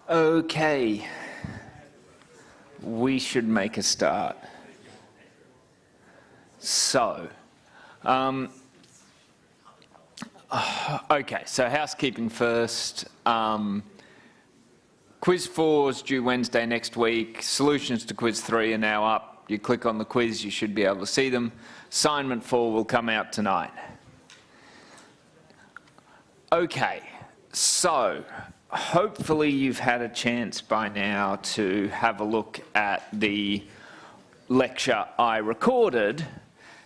Okay, we should make a start. So, okay, so housekeeping first. Quiz 4 is due Wednesday next week. Solutions to quiz 3 are now up. You click on the quiz, you should be able to see them. Assignment 4 will come out tonight. Okay, so hopefully you've had a chance by now to have a look at the lecture I recorded,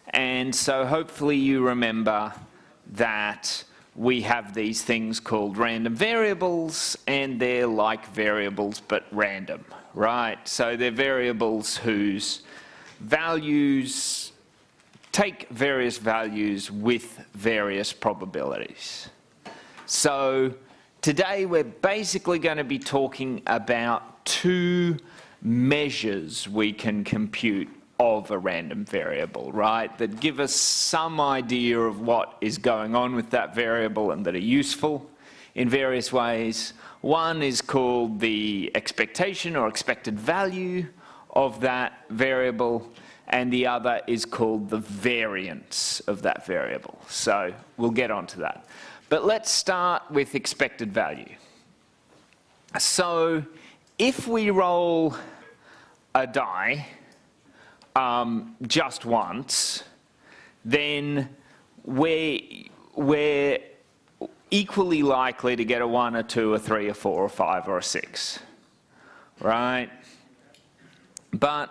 and so hopefully you remember that we have these things called random variables, and they're like variables but random, right? So they're variables whose values take various values with various probabilities. So today we're basically going to be talking about two measures we can compute of a random variable, right, that give us some idea of what is going on with that variable and that are useful in various ways. One is called the expectation or expected value of that variable, and the other is called the variance of that variable. So we'll get onto that. But let's start with expected value. So if we roll a die just once, then we're equally likely to get a 1, a 2, a 3, a 4, a 5, or a 6, right? But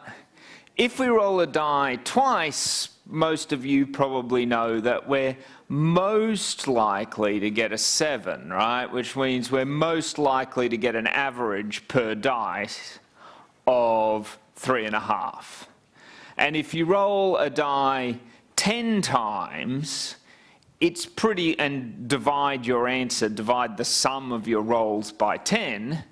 if we roll a die twice, most of you probably know that we're most likely to get a 7, right? Which means we're most likely to get an average per dice of 3.5. And if you roll a die 10 times, it's pretty, and divide your answer, divide the sum of your rolls by 10,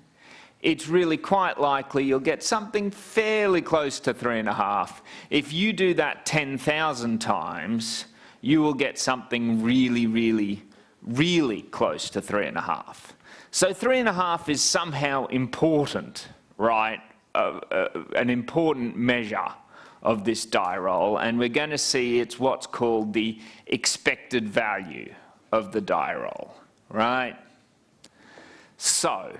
it's really quite likely you'll get something fairly close to 3.5. If you do that 10,000 times, you will get something really, really, really close to 3.5. So 3.5 is somehow important, right? An important measure of this die roll, and we're going to see it's what's called the expected value of the die roll, right? So,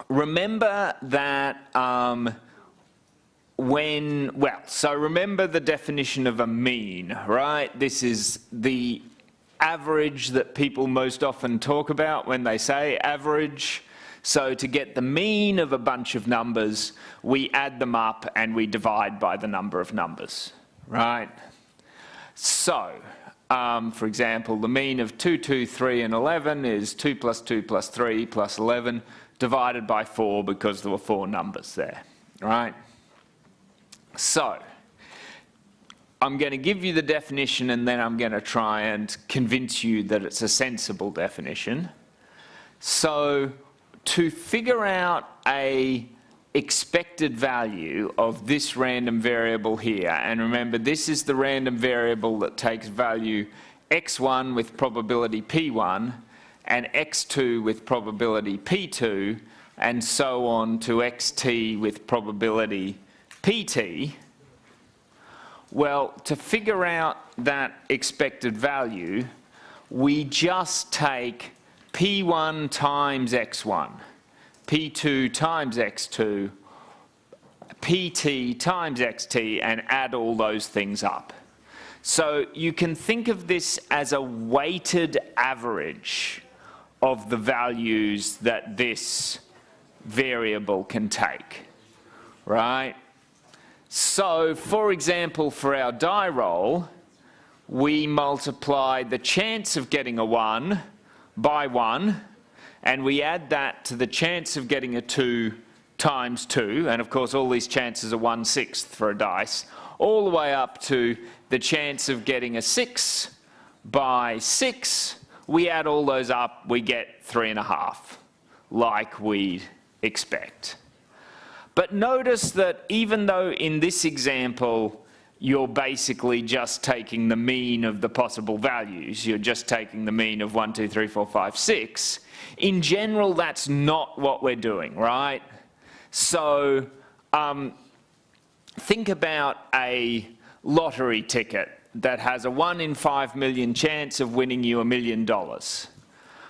remember that remember the definition of a mean, right? This is the average that people most often talk about when they say average. So to get the mean of a bunch of numbers, we add them up and we divide by the number of numbers, right? So, for example, the mean of 2, 2, 3, and 11 is 2 plus 2 plus 3 plus 11 divided by 4 because there were 4 numbers there, right? So, I'm going to give you the definition and then I'm going to try and convince you that it's a sensible definition. So, to figure out a expected value of this random variable here, and remember this is the random variable that takes value x1 with probability p1 and x2 with probability p2 and so on to xt with probability pt. Well, to figure out that expected value, we just take p1 times x1, p2 times x2, pt times xt, and add all those things up. So you can think of this as a weighted average of the values that this variable can take, right? So, for example, for our die roll, we multiply the chance of getting a 1 by 1, and we add that to the chance of getting a 2 times 2, and of course all these chances are 1/6 for a dice, all the way up to the chance of getting a 6 by 6. We add all those up, we get 3.5, like we'd expect. But notice that even though in this example you're basically just taking the mean of the possible values. You're just taking the mean of 1, 2, 3, 4, 5, 6. In general, that's not what we're doing, right? So think about a lottery ticket that has a 1 in 5 million chance of winning you $1 million,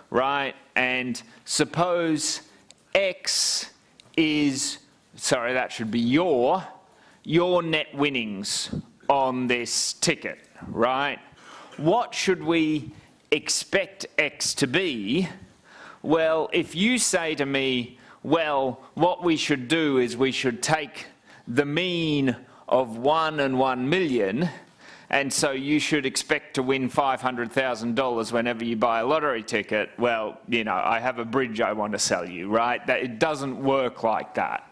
right? And suppose X is, sorry, that should be your net winnings on this ticket, right? What should we expect X to be? Well, if you say to me, well, what we should do is we should take the mean of 1 and 1 million, and so you should expect to win $500,000 whenever you buy a lottery ticket. Well, you know, I have a bridge I want to sell you, right? That it doesn't work like that,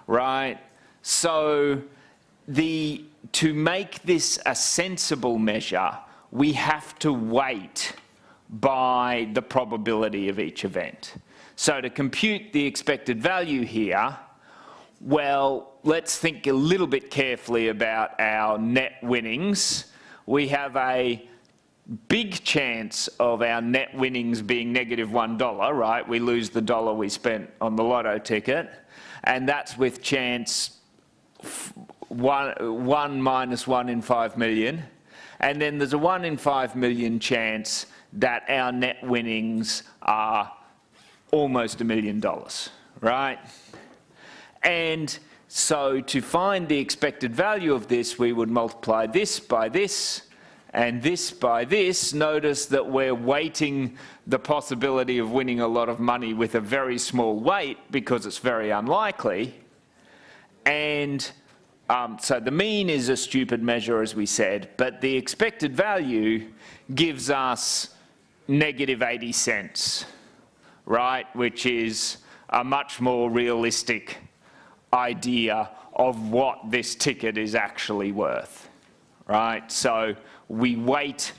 right? So to make this a sensible measure, we have to weight by the probability of each event. So to compute the expected value here, well, let's think a little bit carefully about our net winnings. We have a big chance of our net winnings being -$1, right? We lose the dollar we spent on the lotto ticket, and that's with chance 1 minus 1 in 5 million. And then there's a 1 in 5 million chance that our net winnings are almost $1 million, right? And so to find the expected value of this, we would multiply this by this and this by this. Notice that we're weighting the possibility of winning a lot of money with a very small weight because it's very unlikely. And so the mean is a stupid measure, as we said, but the expected value gives us -80 cents, right? Which is a much more realistic idea of what this ticket is actually worth, right? So we weight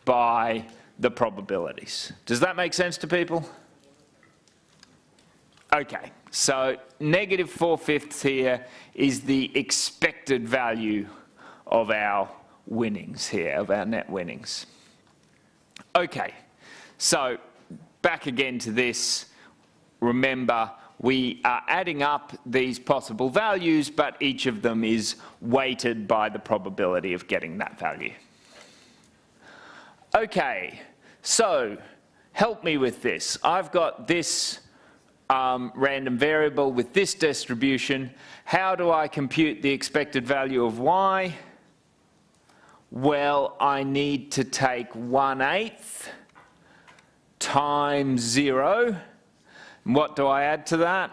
by the probabilities. Does that make sense to people? Okay, so -4/5 here is the expected value of our winnings here, of our net winnings. Okay, so back again to this. Remember, we are adding up these possible values, but each of them is weighted by the probability of getting that value. Okay, so help me with this. I've got this random variable with this distribution. How do I compute the expected value of y? Well, I need to take 1/8 times 0. And what do I add to that?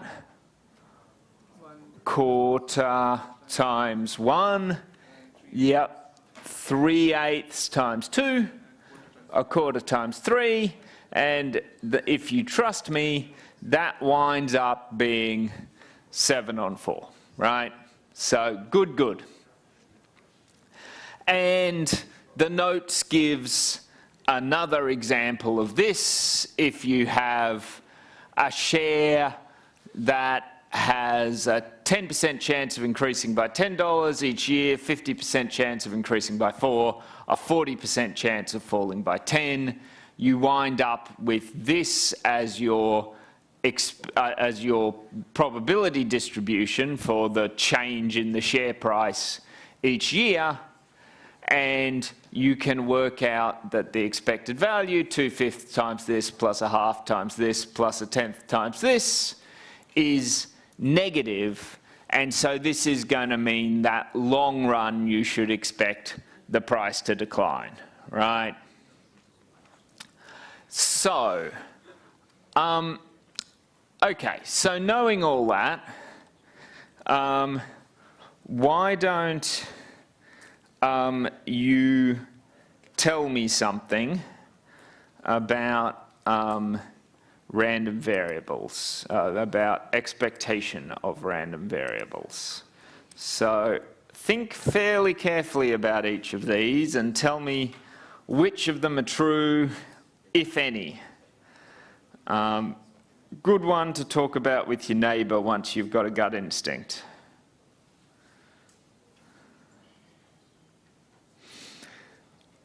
1/4 times 1. Yep. 3/8 times 2. 1/4 times 3. And if you trust me, that winds up being 7/4, right? So good. And the notes gives another example of this. If you have a share that has a 10% chance of increasing by $10 each year, 50% chance of increasing by 4, a 40% chance of falling by 10, you wind up with this as your probability distribution for the change in the share price each year, and you can work out that the expected value, 2/5 times this plus 1/2 times this plus 1/10 times this, is negative, and so this is going to mean that long run you should expect the price to decline, right? So, okay, so knowing all that, why don't you tell me something about random variables, about expectation of random variables. So think fairly carefully about each of these and tell me which of them are true, if any. Good one to talk about with your neighbour once you've got a gut instinct.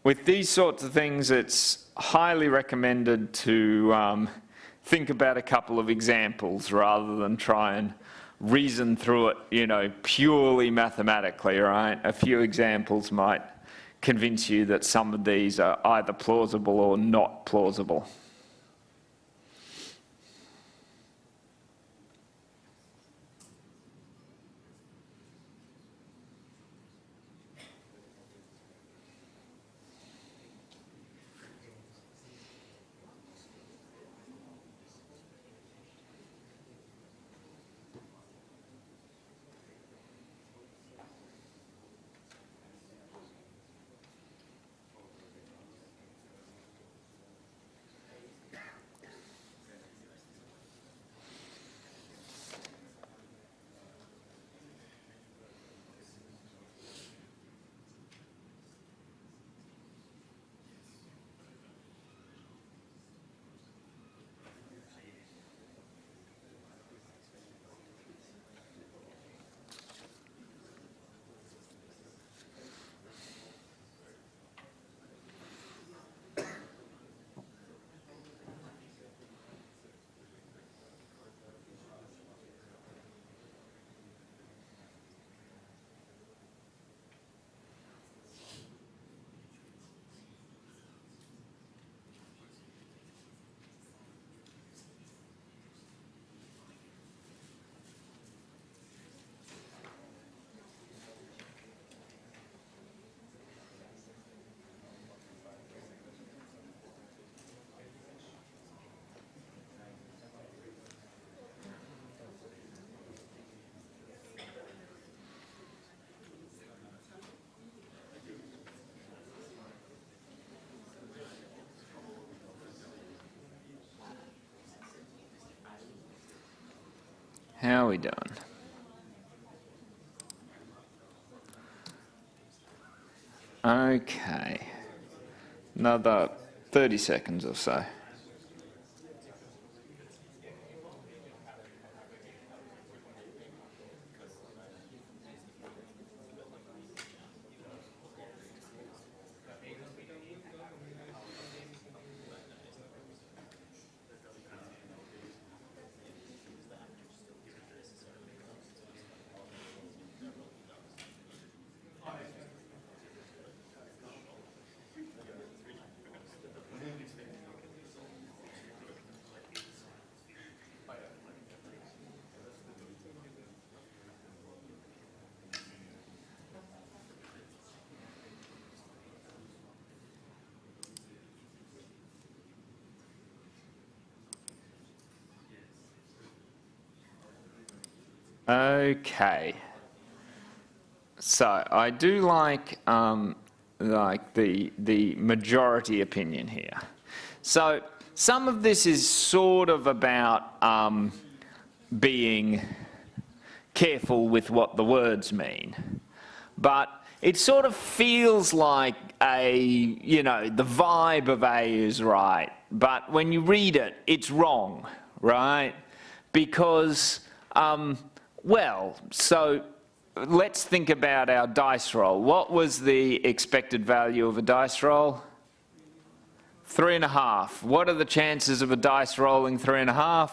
with these sorts of things, it's highly recommended to think about a couple of examples rather than try and reason through it, you know, purely mathematically, right? A few examples might convince you that some of these are either plausible or not plausible. How are we doing? Okay, another 30 seconds or so. Okay, so I do like the majority opinion here. So some of this is sort of about being careful with what the words mean, but it sort of feels like you know, the vibe of A is right, but when you read it, it's wrong, right? Because well, so let's think about our dice roll. What was the expected value of a dice roll? 3.5. What are the chances of a dice rolling 3.5?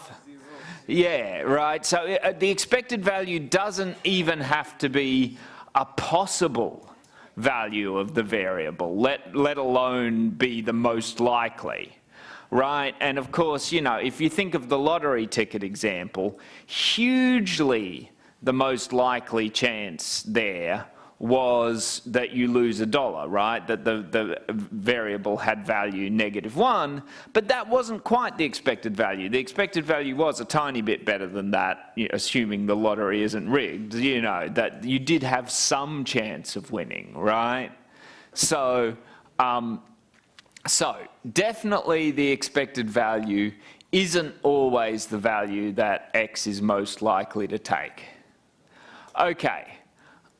Yeah, right. So the expected value doesn't even have to be a possible value of the variable, let alone be the most likely. Right, and of course, you know, if you think of the lottery ticket example, hugely the most likely chance there was that you lose $1, right? That the variable had value -1, but that wasn't quite the expected value. The expected value was a tiny bit better than that, assuming the lottery isn't rigged, you know, that you did have some chance of winning, right? So, definitely the expected value isn't always the value that X is most likely to take. Okay,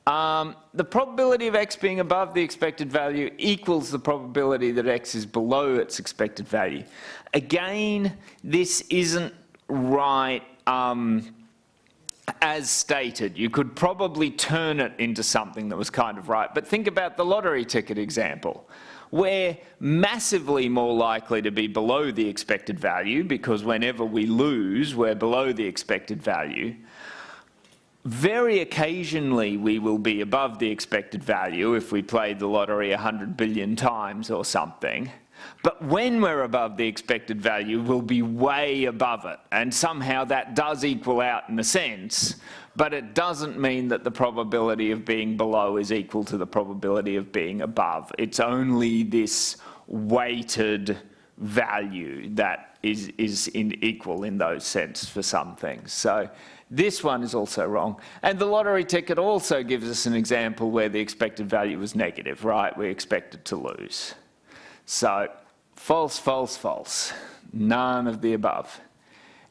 the probability of X being above the expected value equals the probability that X is below its expected value. Again, this isn't right as stated. You could probably turn it into something that was kind of right. But think about the lottery ticket example. We're massively more likely to be below the expected value because whenever we lose, we're below the expected value. Very occasionally we will be above the expected value if we played the lottery 100 billion times or something. But when we're above the expected value, we'll be way above it. And somehow that does equal out in a sense, but it doesn't mean that the probability of being below is equal to the probability of being above. It's only this weighted value that is equal in those sense for some things. So this one is also wrong. And the lottery ticket also gives us an example where the expected value was negative, right? We expected to lose. So false, false, false. None of the above.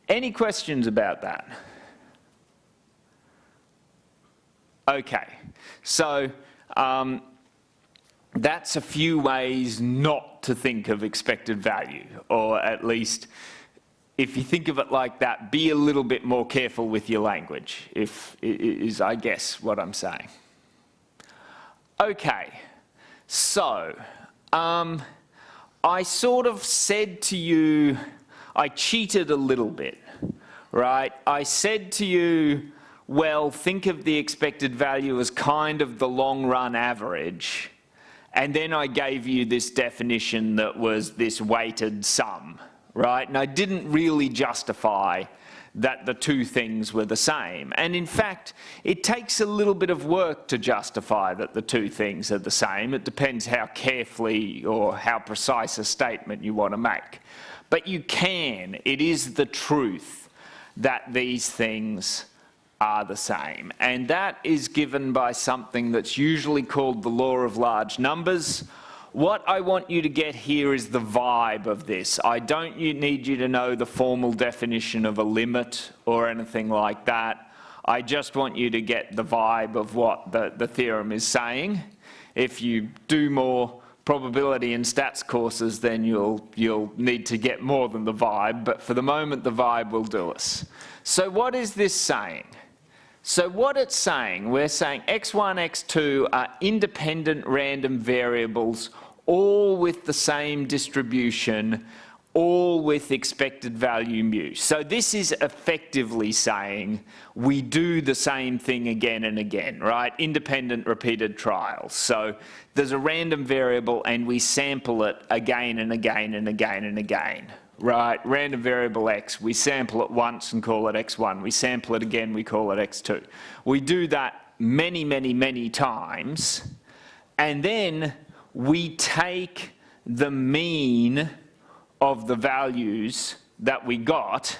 Any questions about that? Okay, so that's a few ways not to think of expected value, or at least if you think of it like that, be a little bit more careful with your language, is I guess what I'm saying. Okay, so I sort of said to you, I cheated a little bit, right? I said to you, well, think of the expected value as kind of the long run average. And then I gave you this definition that was this weighted sum, right? And I didn't really justify that the two things were the same. And in fact, it takes a little bit of work to justify that the two things are the same. It depends how carefully or how precise a statement you want to make. But you can. It is the truth that these things are the same. And that is given by something that's usually called the law of large numbers. What I want you to get here is the vibe of this. I don't need you to know the formal definition of a limit or anything like that. I just want you to get the vibe of what the theorem is saying. If you do more probability and stats courses, then you'll need to get more than the vibe, but for the moment the vibe will do us. So what is this saying? So what it's saying, we're saying x1, x2 are independent random variables, all with the same distribution, all with expected value mu. So this is effectively saying we do the same thing again and again, right? Independent repeated trials. So there's a random variable and we sample it again and again and again and again. Right, random variable x, we sample it once and call it x1. We sample it again, we call it x2. We do that many, many, many times, and then we take the mean of the values that we got.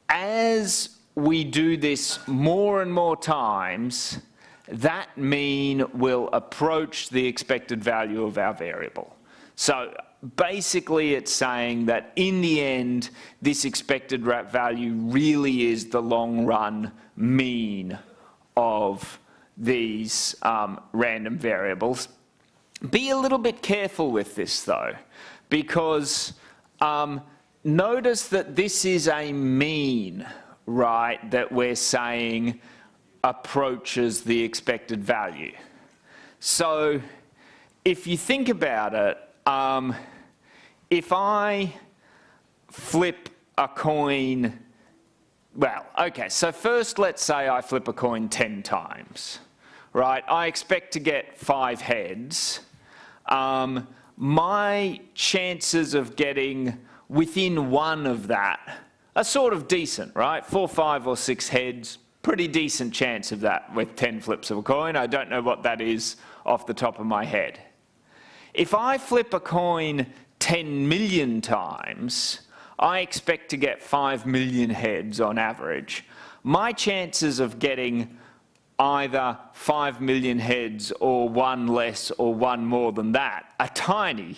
As we do this more and more times, that mean will approach the expected value of our variable. So basically it's saying that in the end, this expected value really is the long run mean of these random variables. Be a little bit careful with this though, because notice that this is a mean, right, that we're saying approaches the expected value. So if you think about it, if I flip a coin, well, okay, so first let's say I flip a coin 10 times, right? I expect to get 5 heads. My chances of getting within one of that are sort of decent, right? 4, 5 or 6 heads, pretty decent chance of that with 10 flips of a coin. I don't know what that is off the top of my head. If I flip a coin 10 million times, I expect to get 5 million heads on average. My chances of getting either 5 million heads or one less or one more than that are tiny,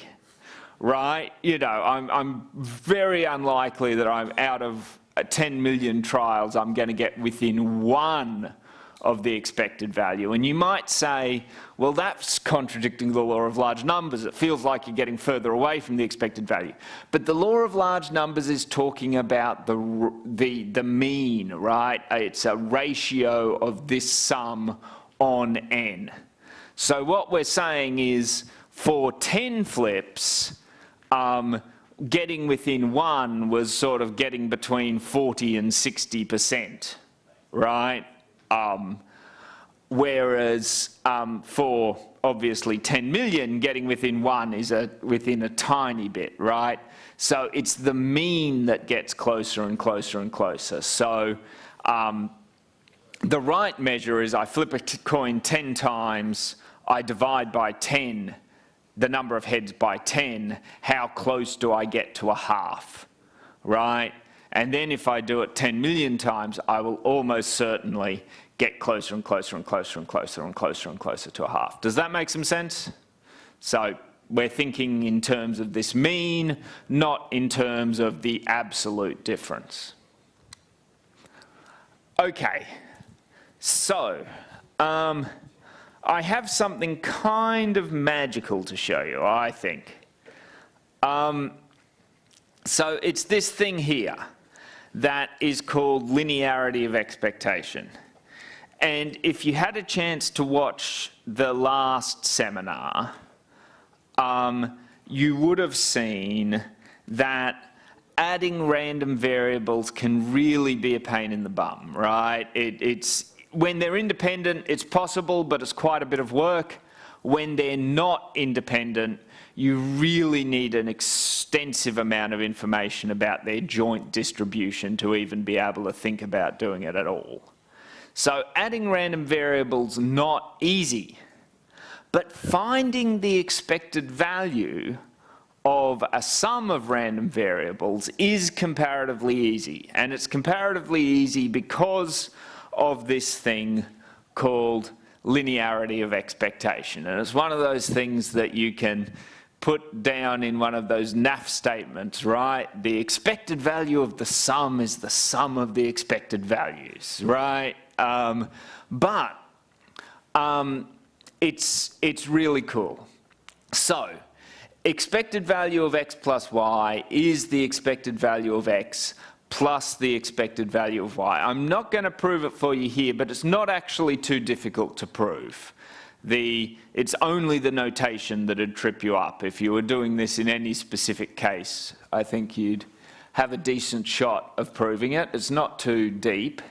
right? You know, I'm very unlikely that I'm out of 10 million trials, I'm going to get within one of the expected value. And you might say, well, that's contradicting the law of large numbers. It feels like you're getting further away from the expected value. But the law of large numbers is talking about the mean, right? It's a ratio of this sum on n. So what we're saying is, for 10 flips, getting within 1 was sort of getting between 40 and 60%, right? Whereas for obviously 10 million, getting within 1 is within a tiny bit, right? So it's the mean that gets closer and closer and closer. So the right measure is I flip a coin 10 times, I divide by 10, the number of heads by 10, how close do I get to a half, right? And then if I do it 10 million times, I will almost certainly get closer and closer and closer and closer and closer and closer to a half. Does that make some sense? So we're thinking in terms of this mean, not in terms of the absolute difference. Okay, so I have something kind of magical to show you, I think. So it's this thing here that is called linearity of expectation. And if you had a chance to watch the last seminar, you would have seen that adding random variables can really be a pain in the bum, right? When they're independent, it's possible, but it's quite a bit of work. When they're not independent, you really need an extensive amount of information about their joint distribution to even be able to think about doing it at all. So adding random variables, not easy. But finding the expected value of a sum of random variables is comparatively easy. And it's comparatively easy because of this thing called linearity of expectation. And it's one of those things that you can put down in one of those NAF statements, right? The expected value of the sum is the sum of the expected values, right? It's really cool. So, expected value of x plus y is the expected value of x plus the expected value of y. I'm not going to prove it for you here, but it's not actually too difficult to prove. It's only the notation that'd trip you up. If you were doing this in any specific case, I think you'd have a decent shot of proving it. It's not too deep.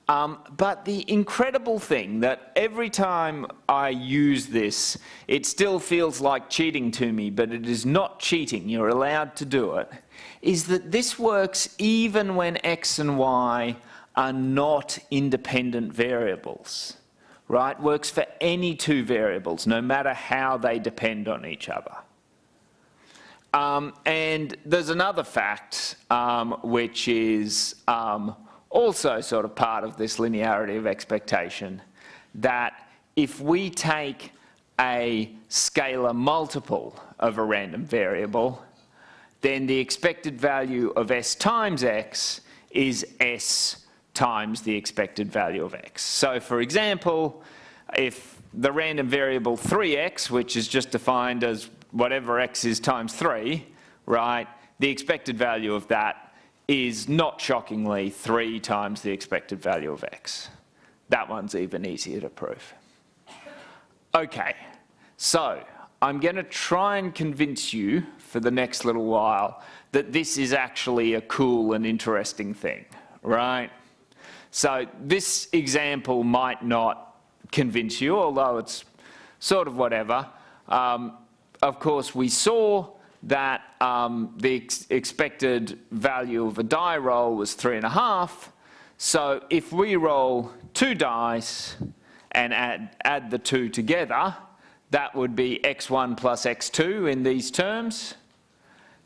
But the incredible thing that every time I use this, it still feels like cheating to me, but it is not cheating, you're allowed to do it, is that this works even when x and y are not independent variables, right? Works for any two variables, no matter how they depend on each other. And there's another fact, which is also sort of part of this linearity of expectation, that if we take a scalar multiple of a random variable, then the expected value of s times x is s times the expected value of x. So for example, if the random variable 3x, which is just defined as whatever x is times 3, right, the expected value of that is not shockingly 3 times the expected value of x. That one's even easier to prove. Okay, so I'm going to try and convince you for the next little while that this is actually a cool and interesting thing, right? So this example might not convince you, although it's sort of whatever. Of course, we saw that the expected value of a die roll was 3.5. So if we roll 2 dice and add the 2 together, that would be x1 plus x2 in these terms.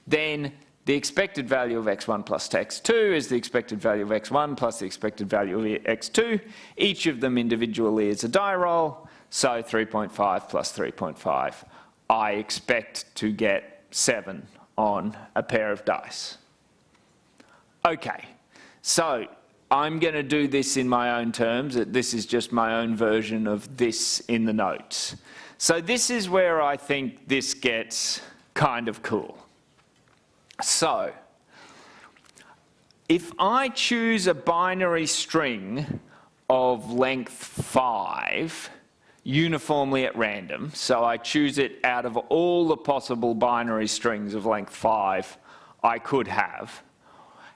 Then the expected value of x1 plus x2 is the expected value of x1 plus the expected value of x2. Each of them individually is a die roll, so 3.5 plus 3.5. I expect to get 7 on a pair of dice. Okay, so I'm going to do this in my own terms. This is just my own version of this in the notes. So this is where I think this gets kind of cool. So if I choose a binary string of length 5 uniformly at random, so I choose it out of all the possible binary strings of length 5 I could have,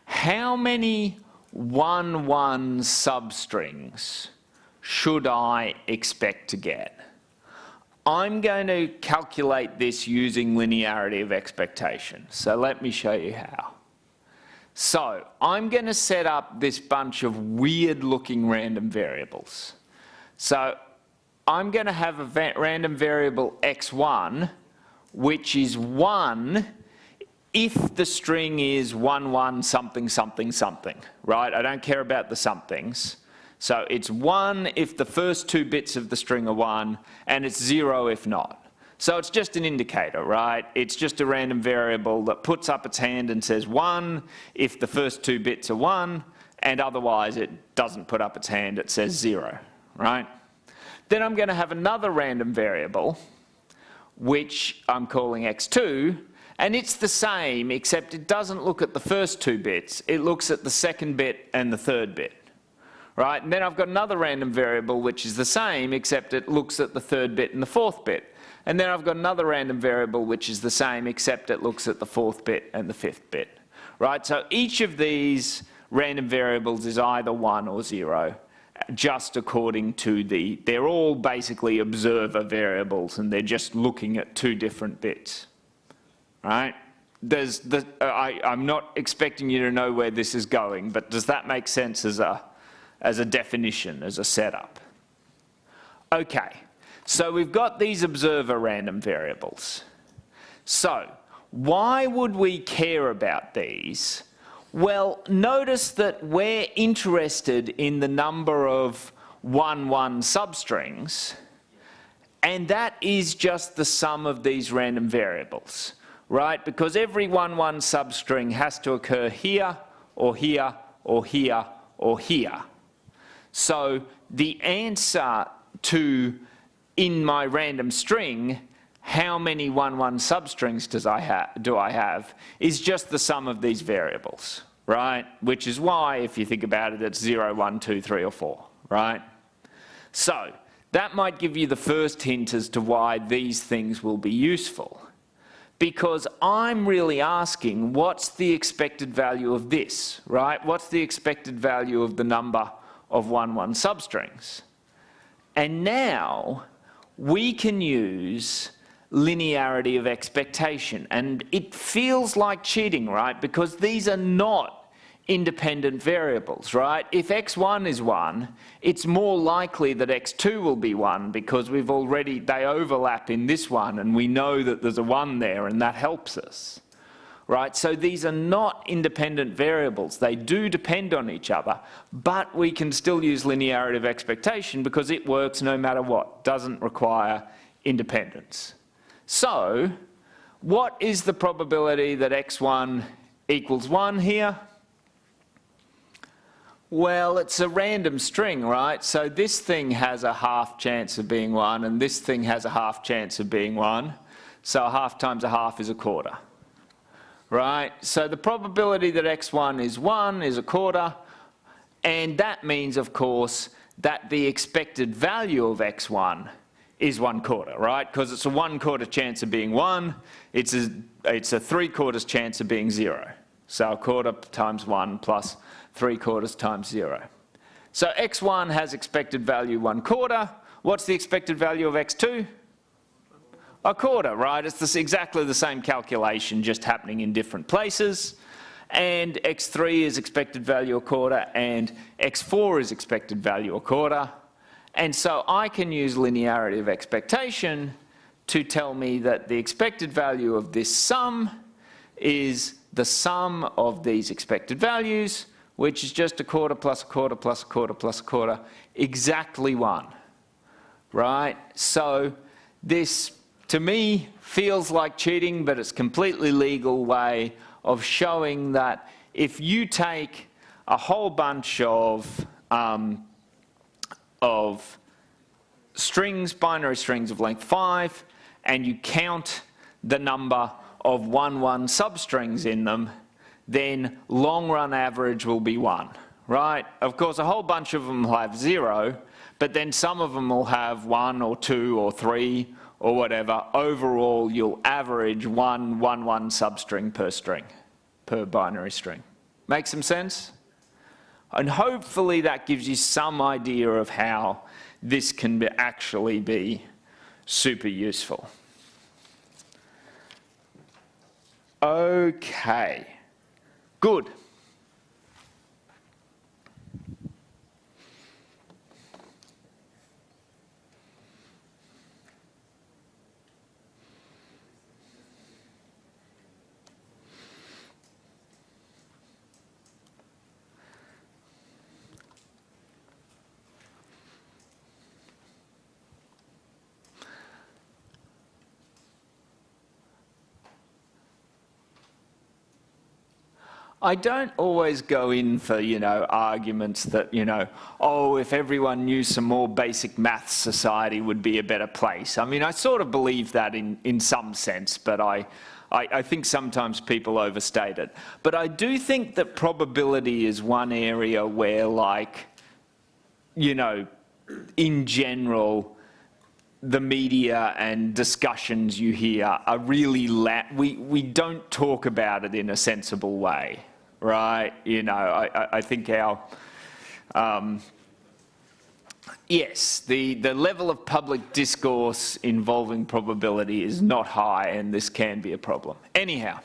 how many 1-1 substrings should I expect to get? I'm going to calculate this using linearity of expectation. So let me show you how. So I'm going to set up this bunch of weird looking random variables. So I'm going to have a random variable x1, which is 1 if the string is 1-1 something something something, right? I don't care about the somethings. So it's 1 if the first 2 bits of the string are 1, and it's 0 if not. So it's just an indicator, right? It's just a random variable that puts up its hand and says 1 if the first 2 bits are 1, and otherwise it doesn't put up its hand, it says 0, right? Then I'm going to have another random variable, which I'm calling x2, and it's the same, except it doesn't look at the first 2 bits, it looks at the second bit and the third bit. Right? And then I've got another random variable which is the same, except it looks at the third bit and the fourth bit. And then I've got another random variable which is the same, except it looks at the fourth bit and the fifth bit. Right? So each of these random variables is either 1 or 0, just according to they're all basically observer variables, and they're just looking at 2 different bits. Right? I'm not expecting you to know where this is going, but does that make sense as a definition, as a setup? Okay, so we've got these observer random variables. So why would we care about these? Well, notice that we're interested in the number of 1-1 substrings, and that is just the sum of these random variables, right? Because every 1-1 substring has to occur here, or here, or here, or here. So the answer to, in my random string, how many 1-1 substrings do I have, is just the sum of these variables, right? Which is why, if you think about it, it's 0, 1, 2, 3, or 4, right? So that might give you the first hint as to why these things will be useful. Because I'm really asking, what's the expected value of this, right? What's the expected value of the number of 1-1 substrings? And now we can use linearity of expectation, and it feels like cheating, right? Because these are not independent variables, right? If x1 is 1, it's more likely that x2 will be 1, because they overlap in this one, and we know that there's a 1 there, and that helps us. Right? So these are not independent variables. They do depend on each other, but we can still use linearity of expectation because it works no matter what, doesn't require independence. So what is the probability that x1 equals 1 here? Well, it's a random string, right? So this thing has a half chance of being 1, and this thing has a half chance of being 1. So a half times a half is a quarter. Right? So the probability that x1 is 1 is a quarter, and that means, of course, that the expected value of x1 is 1/4, right? Because it's a 1/4 chance of being 1, it's a 3/4 chance of being 0. So a quarter times 1 plus 3/4 times 0. So x1 has expected value 1/4. What's the expected value of x2? A quarter, right? It's exactly the same calculation, just happening in different places. And x3 is expected value a quarter, and x4 is expected value a quarter. And so I can use linearity of expectation to tell me that the expected value of this sum is the sum of these expected values, which is just a quarter plus a quarter plus a quarter plus a quarter, exactly 1, right? So this, to me, feels like cheating, but it's a completely legal way of showing that if you take a whole bunch of strings, binary strings of length 5, and you count the number of 1, 1 substrings in them, then long run average will be 1, right? Of course, a whole bunch of them will have 0, but then some of them will have 1 or 2 or 3 or whatever. Overall, you'll average 1, 1, 1 substring per string, per binary string. Make some sense? And hopefully that gives you some idea of how this can actually be super useful. Okay, good. I don't always go in for, arguments that, oh, if everyone knew some more basic maths, society would be a better place. I mean, I sort of believe that in some sense, but I think sometimes people overstate it. But I do think that probability is one area where, in general, the media and discussions you hear are really, we don't talk about it in a sensible way, right? I think yes, the level of public discourse involving probability is not high, and this can be a problem. Anyhow,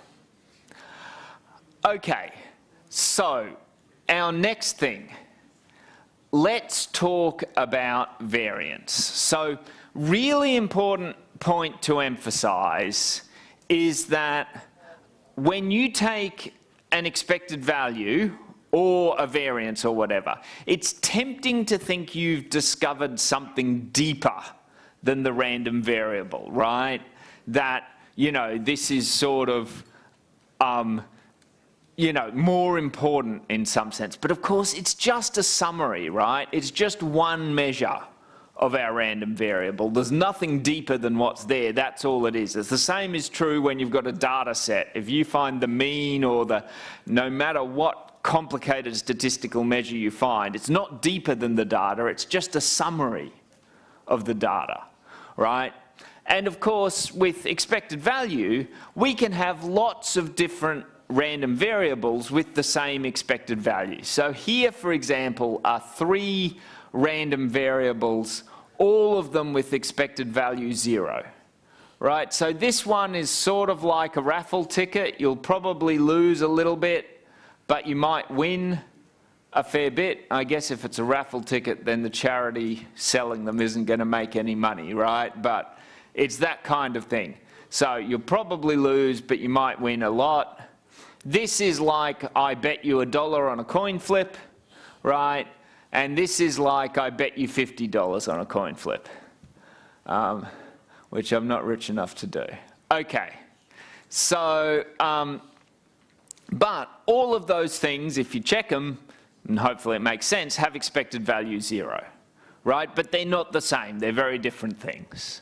okay, so our next thing, let's talk about variance. So, really important point to emphasize is that when you take an expected value or a variance or whatever, it's tempting to think you've discovered something deeper than the random variable, right? That, this is sort of, more important in some sense. But of course, it's just a summary, right? It's just one measure of our random variable. There's nothing deeper than what's there. That's all it is. It's the same is true when you've got a data set. If you find the mean or no matter what complicated statistical measure you find, it's not deeper than the data. It's just a summary of the data, right? And of course, with expected value, we can have lots of different random variables with the same expected value. So here, for example, are 3 random variables, all of them with expected value 0, right? So this one is sort of like a raffle ticket. You'll probably lose a little bit, but you might win a fair bit. I guess if it's a raffle ticket, then the charity selling them isn't going to make any money, right? But it's that kind of thing. So you'll probably lose, but you might win a lot. This is like I bet you $1 on a coin flip, right? And this is like I bet you $50 on a coin flip, which I'm not rich enough to do. Okay, so, but all of those things, if you check them, and hopefully it makes sense, have expected value 0, right? But they're not the same, they're very different things.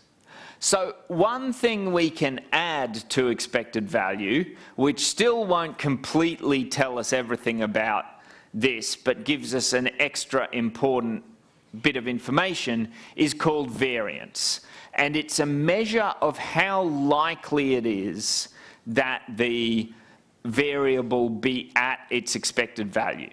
So one thing we can add to expected value, which still won't completely tell us everything about this, but gives us an extra important bit of information, is called variance. And it's a measure of how likely it is that the variable be at its expected value.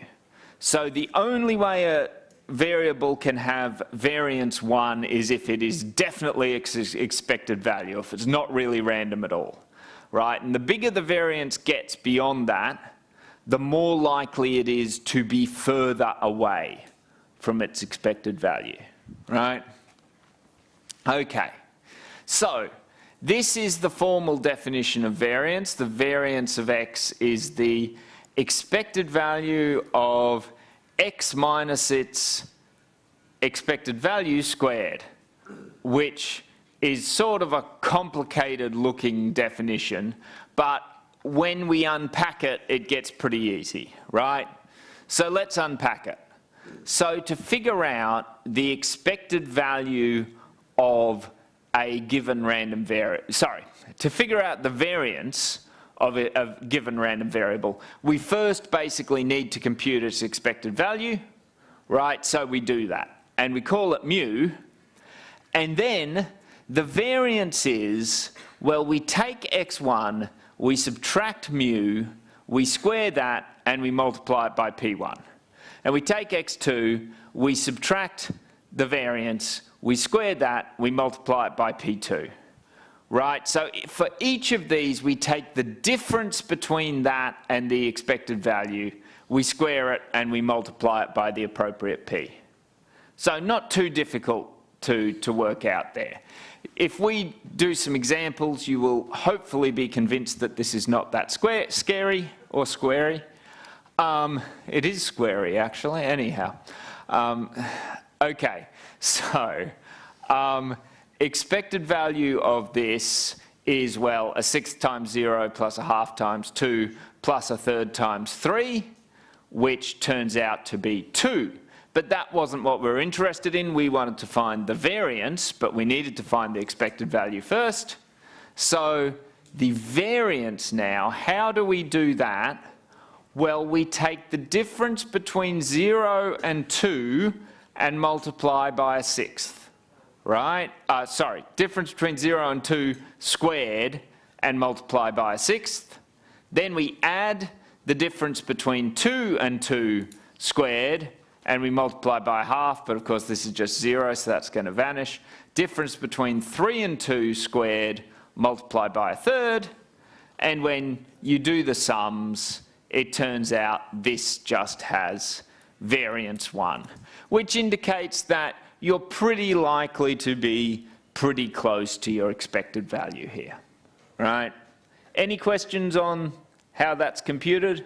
So the only way a variable can have variance 1 is if it is definitely expected value, if it's not really random at all, right? And the bigger the variance gets beyond that, the more likely it is to be further away from its expected value, right? Okay, so this is the formal definition of variance. The variance of x is the expected value of x minus its expected value squared, which is sort of a complicated looking definition, but when we unpack it, it gets pretty easy, right? So let's unpack it. So to figure out the expected value of a given random to figure out the variance of a given random variable, we first basically need to compute its expected value, right? So we do that, and we call it mu, and then the variance is, well, we take x1, we subtract mu, we square that, and we multiply it by p1. And we take x2, we subtract the variance, we square that, we multiply it by p2. Right, so for each of these, we take the difference between that and the expected value, we square it, and we multiply it by the appropriate p. So not too difficult to work out there. If we do some examples, you will hopefully be convinced that this is not that scary or squarey. It is squarey, actually, anyhow. Okay, so expected value of this is, well, a sixth times 0 plus a half times 2 plus a third times 3, which turns out to be 2. But that wasn't what we were interested in. We wanted to find the variance, but we needed to find the expected value first. So the variance now, how do we do that? Well, we take the difference between 0 and 2 and multiply by a sixth, right? Difference between 0 and 2 squared and multiply by a sixth. Then we add the difference between 2 and 2 squared, and we multiply by half, but of course this is just 0, so that's going to vanish. Difference between 3 and 2 squared, multiply by a third, and when you do the sums, it turns out this just has variance 1, which indicates that you're pretty likely to be pretty close to your expected value here, right? Any questions on how that's computed?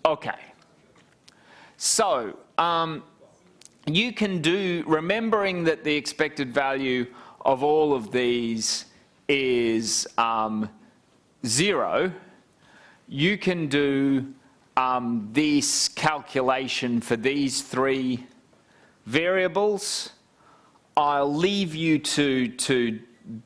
Okay. So, you can do, remembering that the expected value of all of these is 0, you can do this calculation for these 3 variables. I'll leave you to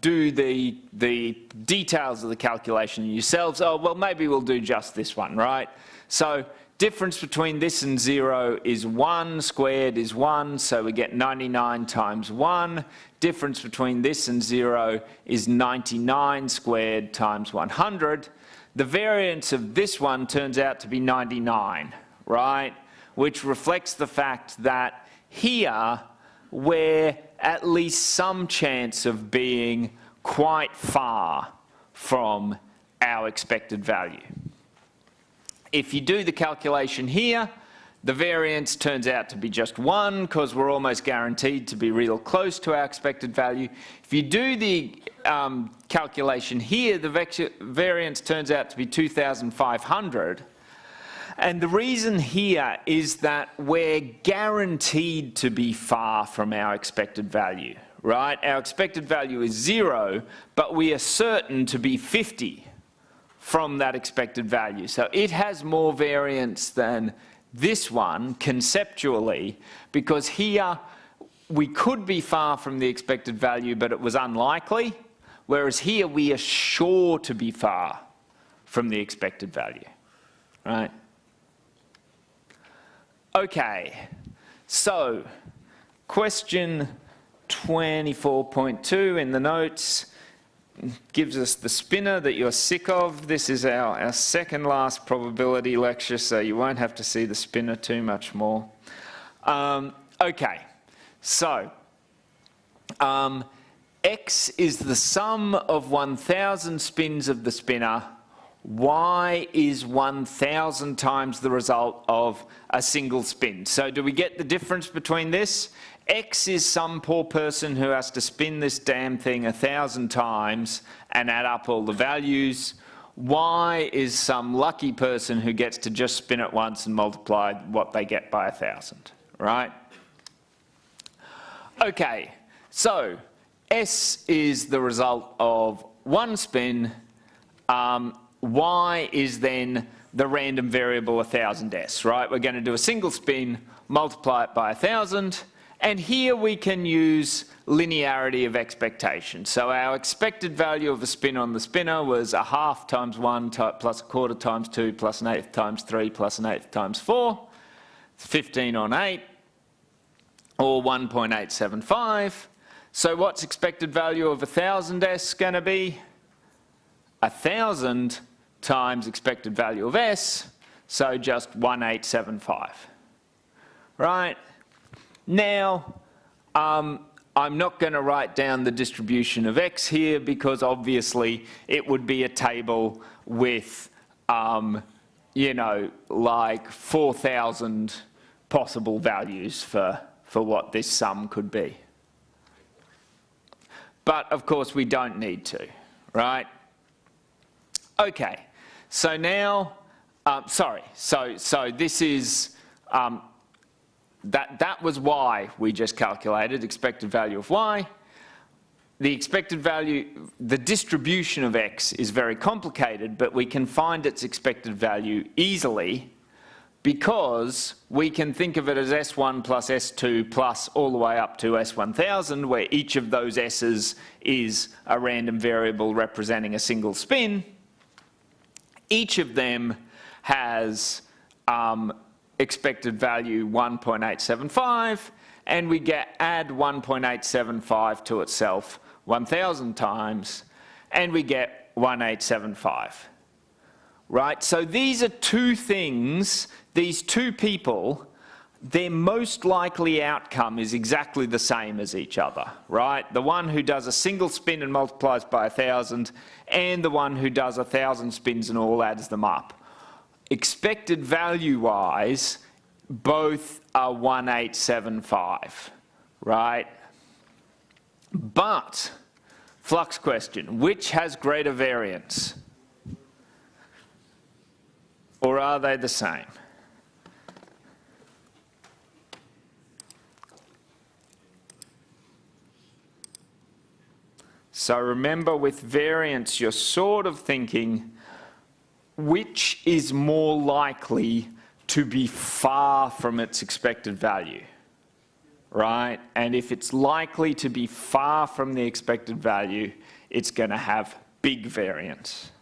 do the details of the calculation yourselves. Oh, well, maybe we'll do just this one, right? So, difference between this and 0 is 1, squared is 1, so we get 99 times 1. Difference between this and 0 is 99 squared times 100. The variance of this one turns out to be 99, right? Which reflects the fact that here we're at least some chance of being quite far from our expected value. If you do the calculation here, the variance turns out to be just 1 because we're almost guaranteed to be real close to our expected value. If you do the calculation here, the variance turns out to be 2,500. And the reason here is that we're guaranteed to be far from our expected value, right? Our expected value is 0, but we are certain to be 50 from that expected value. So it has more variance than this one conceptually, because here we could be far from the expected value, but it was unlikely, whereas here we are sure to be far from the expected value, right? Okay, so question 24.2 in the notes gives us the spinner that you're sick of. This is our second last probability lecture, so you won't have to see the spinner too much more. Okay, so x is the sum of 1,000 spins of the spinner. Y is 1,000 times the result of a single spin. So do we get the difference between this? X is some poor person who has to spin this damn thing 1,000 times and add up all the values. Y is some lucky person who gets to just spin it once and multiply what they get by 1,000, right? Okay, so S is the result of one spin. Y is then the random variable 1000s, right? We're going to do a single spin, multiply it by 1000, and here we can use linearity of expectation. So our expected value of a spin on the spinner was a half times 1 plus a quarter times 2 plus an eighth times 3 plus an eighth times 4, 15 on 8, or 1.875. So what's expected value of 1000s going to be? 1000 times expected value of s, so just 1875. Right? Now, I'm not going to write down the distribution of x here because obviously it would be a table with, you know, like 4,000 possible values for what this sum could be. But of course we don't need to, right? Okay, so now, so this is, that was y we just calculated, expected value of y. The expected value, the distribution of x is very complicated, but we can find its expected value easily because we can think of it as S1 plus S2 plus all the way up to S1000, where each of those s's is a random variable representing a single spin. Each of them has expected value 1.875, and we add 1.875 to itself 1,000 times, and we get 1875. Right? So these are two things, these two people, their most likely outcome is exactly the same as each other, right? The one who does a single spin and multiplies by 1,000, and the one who does 1,000 spins and all adds them up. Expected value-wise, both are 1875, right? But, flux question, which has greater variance? Or are they the same? So remember, with variance, you're sort of thinking, which is more likely to be far from its expected value, right? And if it's likely to be far from the expected value, it's going to have big variance.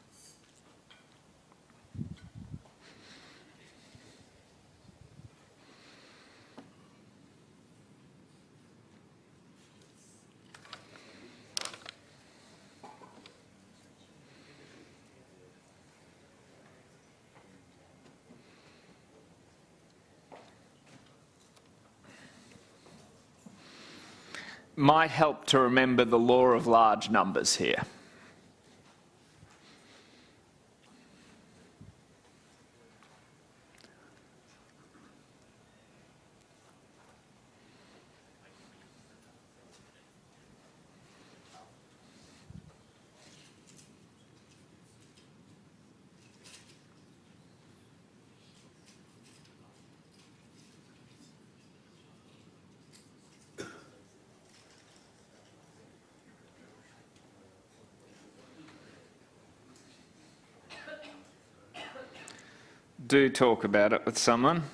Might help to remember the law of large numbers here. Do talk about it with someone.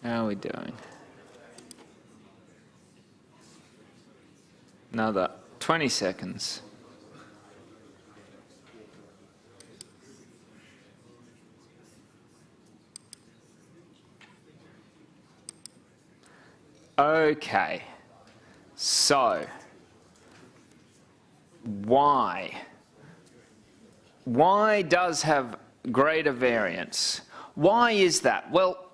How are we doing? Another 20 seconds. Okay, so y does have greater variance. Why is that? Well,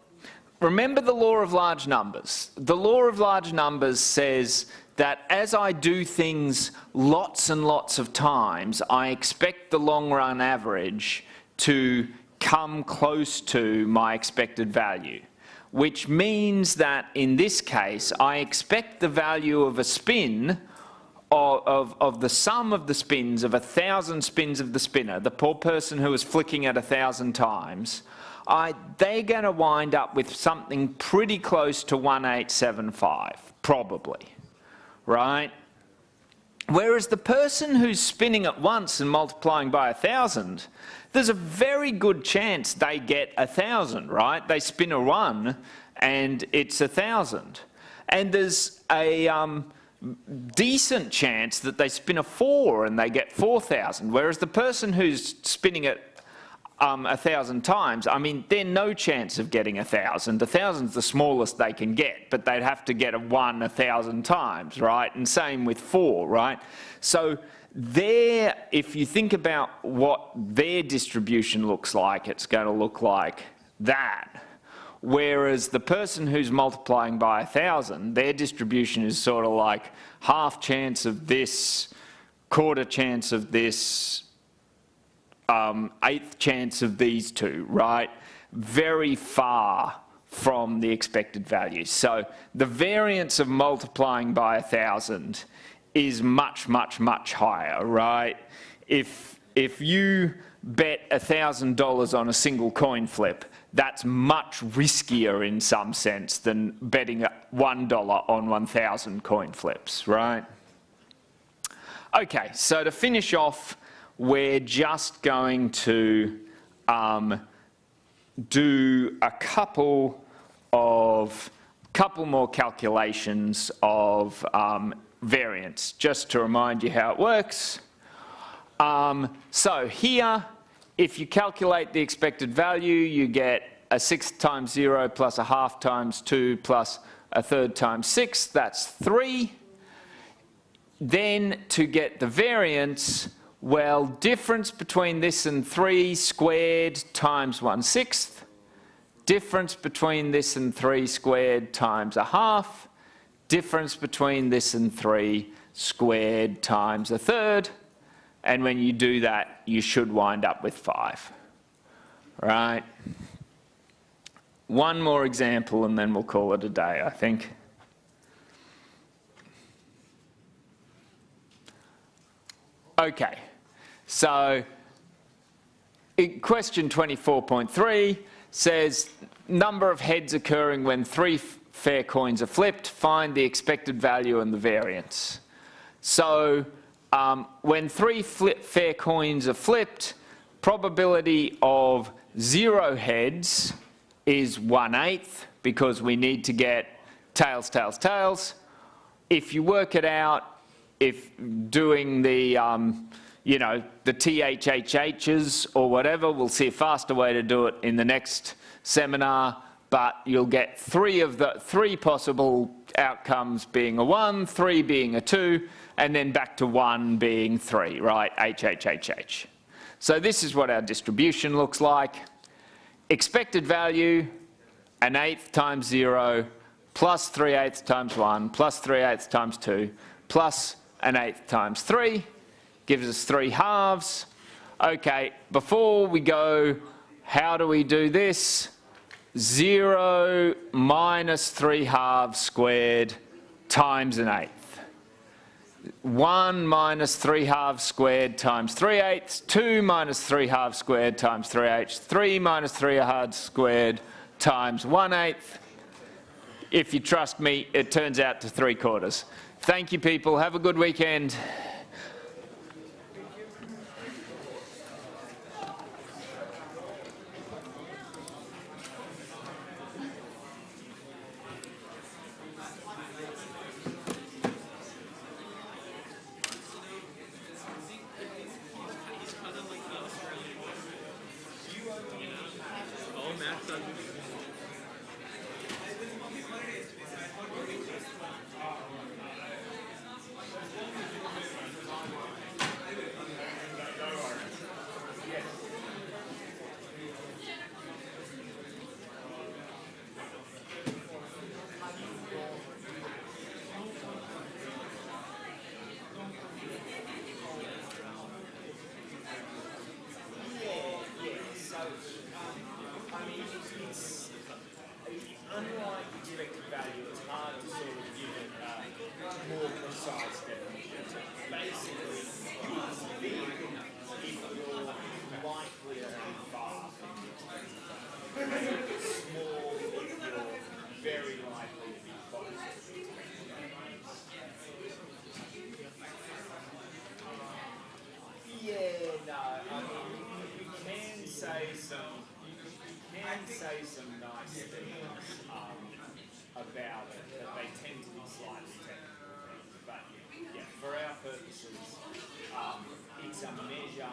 remember the law of large numbers. The law of large numbers says that as I do things lots and lots of times, I expect the long run average to come close to my expected value. Which means that in this case, I expect the value of a spin of the sum of the spins of 1,000 spins of the spinner, the poor person who is flicking at 1,000 times, they're going to wind up with something pretty close to 1875, probably, right? Whereas the person who's spinning at once and multiplying by 1,000, there's a very good chance they get 1,000, right? They spin a 1 and it's 1,000. And there's a decent chance that they spin a 4 and they get 4,000. Whereas the person who's spinning it 1,000 times, I mean, they're no chance of getting 1,000. 1,000's the smallest they can get, but they'd have to get a 1 1,000 times, right? And same with 4, right? So if you think about what their distribution looks like, it's going to look like that. Whereas the person who's multiplying by 1,000, their distribution is sort of like half chance of this, quarter chance of this, eighth chance of these two, right? Very far from the expected value. So the variance of multiplying by 1,000 is much, much, much higher, right? If you bet $1,000 on a single coin flip, that's much riskier in some sense than betting $1 on 1,000 coin flips, right? Okay, so to finish off, we're just going to do a couple more calculations of variance, just to remind you how it works. So here, if you calculate the expected value, you get a 1/6 times 0 plus a 1/2 times 2 plus a 1/3 times 6, that's 3. Then to get the variance, well, difference between this and 3 squared times 1/6, difference between this and 3 squared times a 1/2, difference between this and 3 squared times a 1/3, and when you do that, you should wind up with 5, right? One more example and then we'll call it a day, I think. Okay, so question 24.3 says, number of heads occurring when 3 fair coins are flipped, find the expected value and the variance. So when 3 fair coins are flipped, probability of 0 heads is 1/8 because we need to get tails, tails, tails. If you work it out, if doing the, you know, the THHHs or whatever, we'll see a faster way to do it in the next seminar, but you'll get 3 possible outcomes being a 1, 3 being a 2, and then back to 1 being 3, right? HHHH. So this is what our distribution looks like. Expected value, 1/8 times 0, plus 3/8 times 1, plus 3/8 times 2, plus 1/8 times 3, gives us 3 halves. Okay, before we go, how do we do this? 0 minus 3 halves squared times 1/8. 1 minus 3 halves squared times 3/8, 2 minus 3 halves squared times 3/8, 3 minus 3 halves squared times 1/8. If you trust me, it turns out to 3/4. Thank you, people. Have a good weekend. Unlike expected value, it's hard to sort of give it a more precise definition. No, I mean, you can say some nice things about it, but they tend to be slightly technical things. But yeah, for our purposes, it's a measure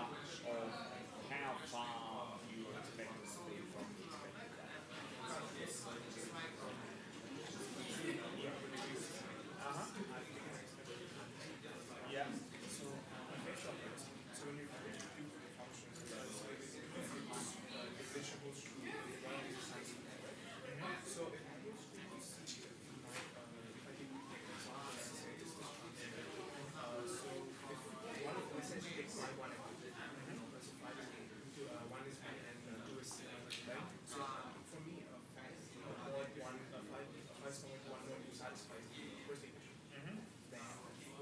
of how far you expect it to be from the expected value. Yeah. So when you do functions, equation holds true if one of these sides is correct. So if I use if I take so if one of essentially takes y one and two, so five is one is b and two is c, right? So for me, five is one more to satisfy the first equation. Then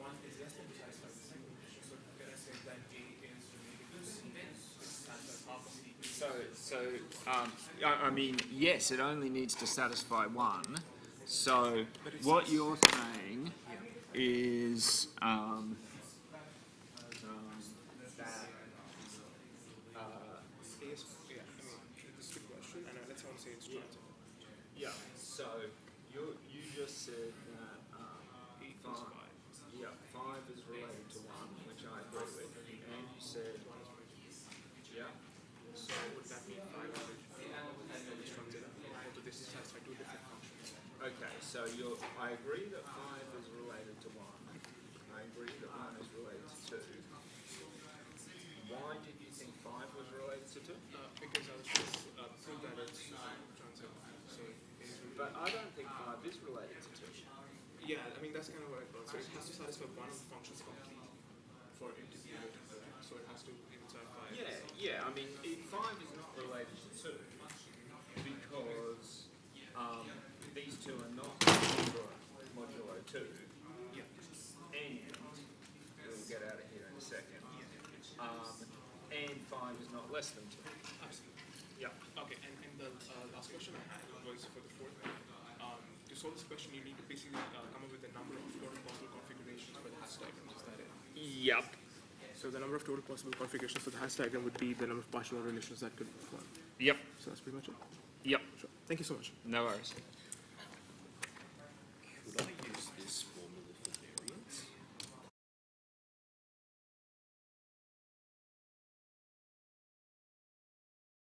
one is less than to satisfy the second equation. So can I say that a is related to c, which satisfies half of the equation? I mean, yes, it only needs to satisfy one. So what you're saying is This is a good question, and let's say it's true. yeah. So you just said that five is related to one, which I agree with, and you said yeah. So would that mean 5 average? Which comes in, although this satisfies two different functions. Okay, so I agree that 5 is related to 1. I agree that 1 is related to 2. Why did you think 5 was related to 2? Because I was just prove that it's transitive. So But I don't think 5 is related to 2. yeah, I mean that's kind of what I thought. So it has to satisfy one of the functions complete for it to be related to that. So it has to even satisfy. Yeah, I mean, 5 is not related to 2 because these two are not modulo 2. Yeah. And we'll get out of here in a second. And 5 is not less than 2. Absolutely. Yeah. Okay, and the last question I had was for the fourth. To solve this question, you need to basically come up with the number of total possible configurations for the hash diagram. Is that it? Yep. So the number of total possible configurations for the hash diagram would be the number of partial relations that could form. Yep. So that's pretty much it. Yep. Sure. Thank you so much. No worries.